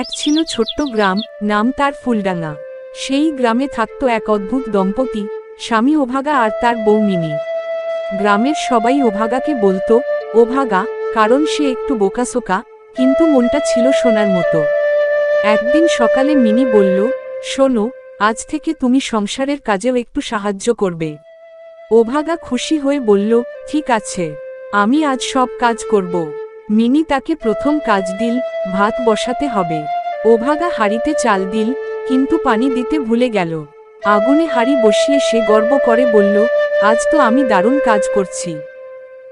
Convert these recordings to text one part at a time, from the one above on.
এক ছিল ছোট্ট গ্রাম, নাম তার ফুলডাঙ্গা। সেই গ্রামে থাকত এক অদ্ভুত দম্পতি, স্বামী ওভাগা আর তার বউ মিনি। গ্রামের সবাই ওভাগাকে বলতো ওভাগা, কারণ সে একটু বোকাসোকা, কিন্তু মনটা ছিল সোনার মতো। একদিন সকালে মিনি বলল, শোনো, আজ থেকে তুমি সংসারের কাজেও একটু সাহায্য করবে। ওভাগা খুশি হয়ে বলল, ঠিক আছে, আমি আজ সব কাজ করব। মিনি তাকে প্রথম কাজ দিল, ভাত বসাতে হবে। ওভাগা হাঁড়িতে চাল দিল, কিন্তু পানি দিতে ভুলে গেল। আগুনে হাঁড়ি বসিয়ে সে গর্ব করে বলল, আজ তো আমি দারুণ কাজ করছি।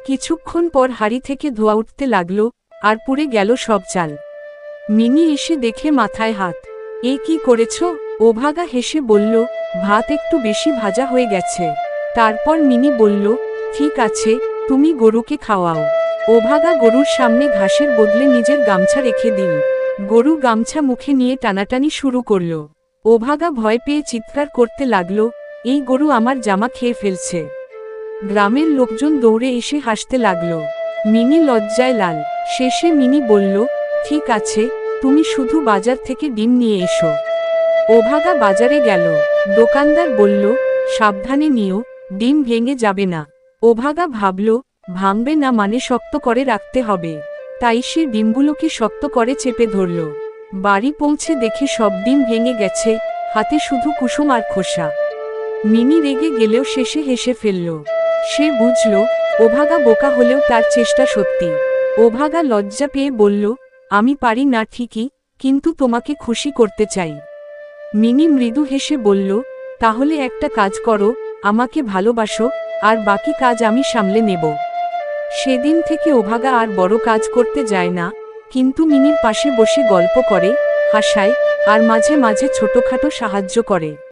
কিছুক্ষণ পর হাঁড়ি থেকে ধোঁয়া উঠতে লাগলো, আর পুড়ে গেল সব চাল। মিনি এসে দেখে মাথায় হাত। এ কি করেছ? ওভাগা হেসে বলল, ভাত একটু বেশি ভাজা হয়ে গেছে। তারপর মিনি বলল, ঠিক আছে, তুমি গরুকে খাওয়াও। ওভাগা গরুর সামনে ঘাসের বদলে নিজের গামছা রেখে দিল। গরু গামছা মুখে নিয়ে টানাটানি শুরু করল। ওভাগা ভয় পেয়ে চিৎকার করতে লাগল, এই গরু আমার জামা খেয়ে ফেলছে। গ্রামের লোকজন দৌড়ে এসে হাসতে লাগল। মিনি লজ্জায় লাল। শেষে মিনি বলল, ঠিক আছে, তুমি শুধু বাজার থেকে ডিম নিয়ে এসো। ওভাগা বাজারে গেল। দোকানদার বলল, সাবধানে নিও, ডিম ভেঙে যাবে না। ওভাগা ভাবল, ভাঙবে না মানে শক্ত করে রাখতে হবে। তাই সে ডিমগুলোকে শক্ত করে চেপে ধরল। বাড়ি পৌঁছে দেখে সব ডিম ভেঙে গেছে, হাতে শুধু কুসুম আর খোসা। মিনি রেগে গেলেও শেষে হেসে ফেলল। সে বুঝল, ওভাগা বোকা হলেও তার চেষ্টা সত্যি। ওভাগা লজ্জা পেয়ে বলল, আমি পারি না ঠিকই, কিন্তু তোমাকে খুশি করতে চাই। মিনি মৃদু হেসে বলল, তাহলে একটা কাজ করো, আমাকে ভালোবাসো, আর বাকি কাজ আমি সামলে নেব। সেদিন থেকে ওভাগা আর বড় কাজ করতে যায় না, কিন্তু মিনির পাশে বসে গল্প করে, হাসায়, আর মাঝে মাঝে ছোটখাটো সাহায্য করে।